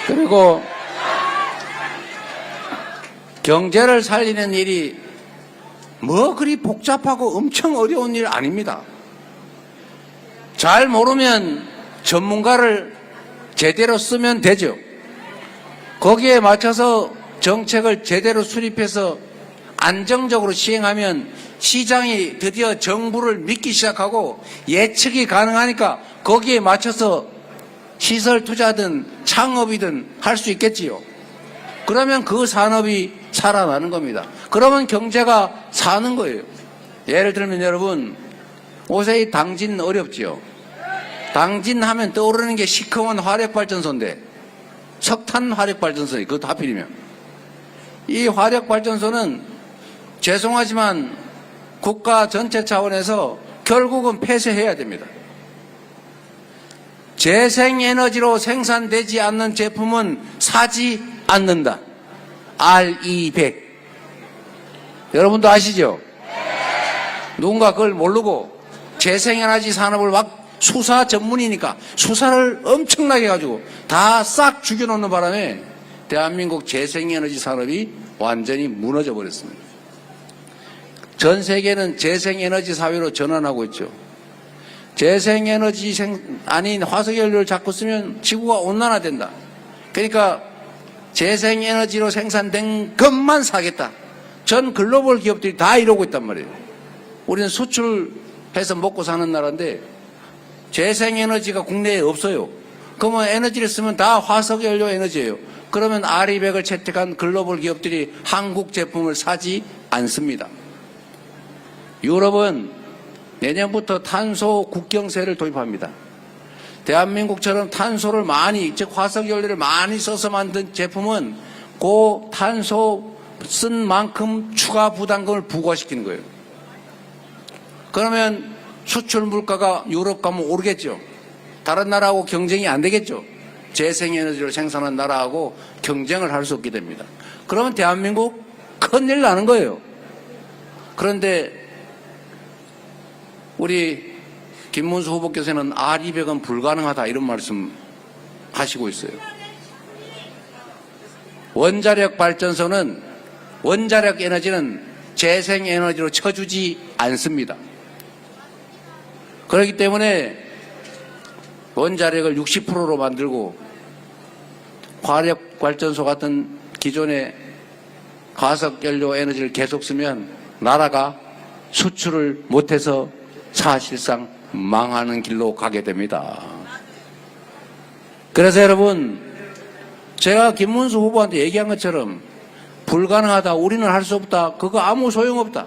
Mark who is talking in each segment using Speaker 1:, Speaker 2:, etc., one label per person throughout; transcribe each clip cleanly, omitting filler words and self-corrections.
Speaker 1: 그리고 경제를 살리는 일이 뭐 그리 복잡하고 엄청 어려운 일 아닙니다. 잘 모르면 전문가를 제대로 쓰면 되죠. 거기에 맞춰서 정책을 제대로 수립해서 안정적으로 시행하면 시장이 드디어 정부를 믿기 시작하고 예측이 가능하니까 거기에 맞춰서 시설 투자든 창업이든 할 수 있겠지요. 그러면 그 산업이 살아나는 겁니다. 그러면 경제가 사는 거예요. 예를 들면 여러분, 요새 이 당진 어렵지요. 당진 하면 떠오르는 게 시커먼 화력발전소인데, 석탄 화력발전소예요. 그것도 하필이면. 이 화력발전소는 죄송하지만 국가 전체 차원에서 결국은 폐쇄해야 됩니다. 재생에너지로 생산되지 않는 제품은 사지 않는다. RE100. 여러분도 아시죠? 누군가 그걸 모르고 재생에너지 산업을 막 수사 전문이니까 수사를 엄청나게 해가지고 다 싹 죽여놓는 바람에 대한민국 재생에너지 산업이 완전히 무너져 버렸습니다. 전 세계는 재생에너지 사회로 전환하고 있죠. 재생에너지 아닌 화석연료를 자꾸 쓰면 지구가 온난화된다. 그러니까 재생에너지로 생산된 것만 사겠다. 전 글로벌 기업들이 다 이러고 있단 말이에요. 우리는 수출해서 먹고 사는 나라인데 재생에너지가 국내에 없어요. 그러면 에너지를 쓰면 다 화석연료 에너지예요. 그러면 RE100을 채택한 글로벌 기업들이 한국 제품을 사지 않습니다. 유럽은 내년부터 탄소 국경세를 도입합니다. 대한민국처럼 탄소를 많이, 즉 화석연료를 많이 써서 만든 제품은 그 탄소 쓴 만큼 추가 부담금을 부과시키는 거예요. 그러면 수출 물가가 유럽 가면 오르겠죠. 다른 나라하고 경쟁이 안 되겠죠. 재생에너지를 생산한 나라하고 경쟁을 할 수 없게 됩니다. 그러면 대한민국 큰일 나는 거예요. 그런데 우리 김문수 후보께서는 RE100은 불가능하다 이런 말씀 하시고 있어요. 원자력 발전소는 원자력 에너지는 재생에너지로 쳐주지 않습니다. 그렇기 때문에 원자력을 60%로 만들고 화력 발전소 같은 기존의 화석연료 에너지를 계속 쓰면 나라가 수출을 못해서 사실상 망하는 길로 가게 됩니다. 그래서 여러분, 제가 김문수 후보한테 얘기한 것처럼 불가능하다, 우리는 할 수 없다, 그거 아무 소용없다.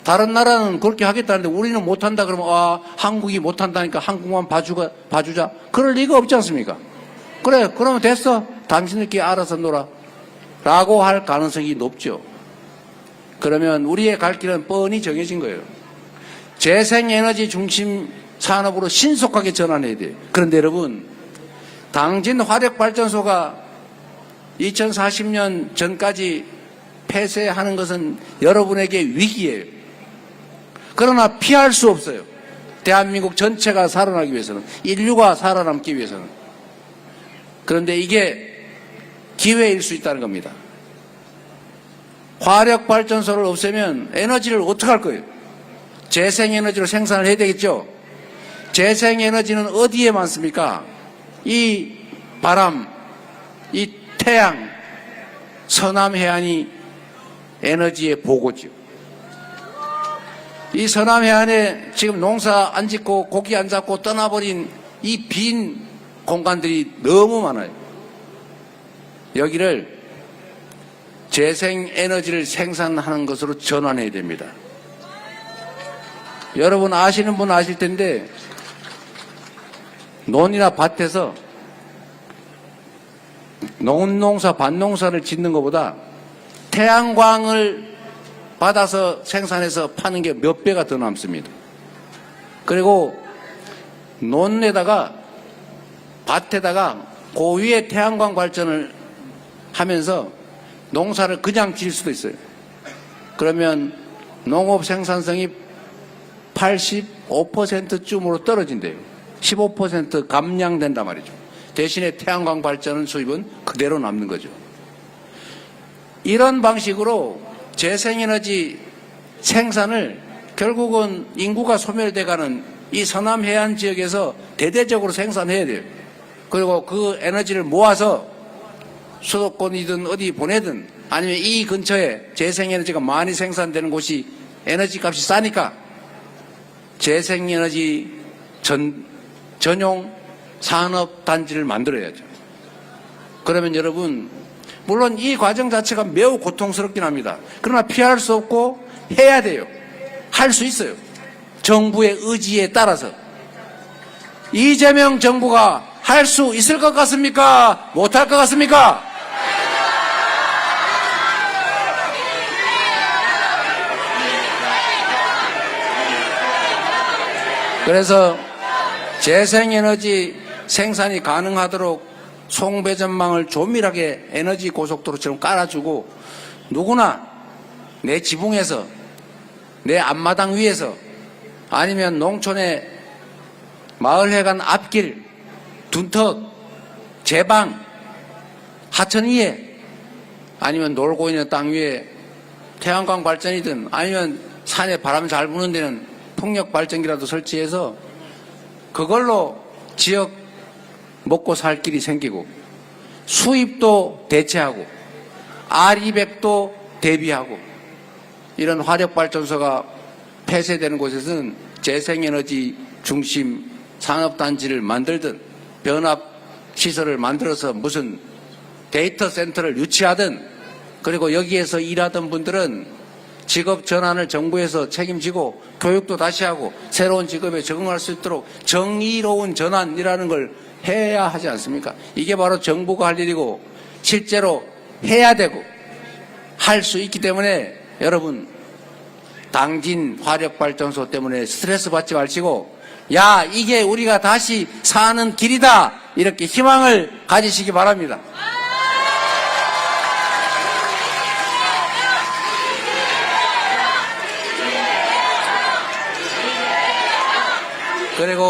Speaker 1: 다른 나라는 그렇게 하겠다는데 우리는 못한다 그러면 한국이 못한다니까 한국만 봐주자. 그럴 리가 없지 않습니까? 그래, 그러면 됐어. 당신들끼리 알아서 놀아. 라고 할 가능성이 높죠. 그러면 우리의 갈 길은 뻔히 정해진 거예요. 재생에너지 중심 산업으로 신속하게 전환해야 돼요. 그런데 여러분, 당진 화력발전소가 2040년 전까지 폐쇄하는 것은 여러분에게 위기예요. 그러나 피할 수 없어요. 대한민국 전체가 살아나기 위해서는, 인류가 살아남기 위해서는. 그런데 이게 기회일 수 있다는 겁니다. 화력발전소를 없애면 에너지를 어떻게 할 거예요? 재생에너지로 생산을 해야 되겠죠? 재생에너지는 어디에 많습니까? 이 바람, 이 태양, 서남해안이 에너지의 보고죠. 이 서남해안에 지금 농사 안 짓고 고기 안 잡고 떠나버린 이 빈 공간들이 너무 많아요. 여기를 재생에너지를 생산하는 것으로 전환해야 됩니다. 여러분 아시는 분 아실 텐데 논이나 밭에서 논농사, 밭농사를 짓는 것보다 태양광을 받아서 생산해서 파는 게 몇 배가 더 남습니다. 그리고 논에다가 밭에다가 그 위에 태양광 발전을 하면서 농사를 그냥 지을 수도 있어요. 그러면 농업 생산성이 85%쯤으로 떨어진대요. 15% 감량된단 말이죠. 대신에 태양광 발전 수입은 그대로 남는 거죠. 이런 방식으로 재생에너지 생산을 결국은 인구가 소멸돼가는 이 서남 해안 지역에서 대대적으로 생산해야 돼요. 그리고 그 에너지를 모아서 수도권이든 어디 보내든 아니면 이 근처에 재생에너지가 많이 생산되는 곳이 에너지 값이 싸니까 재생에너지 전용 산업단지를 만들어야죠. 그러면 여러분, 물론 이 과정 자체가 매우 고통스럽긴 합니다. 그러나 피할 수 없고 해야 돼요. 할 수 있어요. 정부의 의지에 따라서. 이재명 정부가 할 수 있을 것 같습니까? 못할 것 같습니까? 그래서 재생에너지 생산이 가능하도록 송배전망을 조밀하게 에너지 고속도로처럼 깔아주고 누구나 내 지붕에서 내 앞마당 위에서 아니면 농촌의 마을회관 앞길, 둔턱, 제방, 하천 위에 아니면 놀고 있는 땅 위에 태양광 발전이든 아니면 산에 바람 잘 부는 데는 풍력 발전기라도 설치해서 그걸로 지역 먹고 살 길이 생기고 수입도 대체하고 R200도 대비하고 이런 화력발전소가 폐쇄되는 곳에서는 재생에너지 중심 산업단지를 만들든 변압시설을 만들어서 무슨 데이터 센터를 유치하든 그리고 여기에서 일하던 분들은 직업 전환을 정부에서 책임지고 교육도 다시 하고 새로운 직업에 적응할 수 있도록 정의로운 전환이라는 걸 해야 하지 않습니까? 이게 바로 정부가 할 일이고 실제로 해야 되고 할 수 있기 때문에 여러분 당진 화력발전소 때문에 스트레스 받지 마시고 야 이게 우리가 다시 사는 길이다 이렇게 희망을 가지시기 바랍니다. 그리고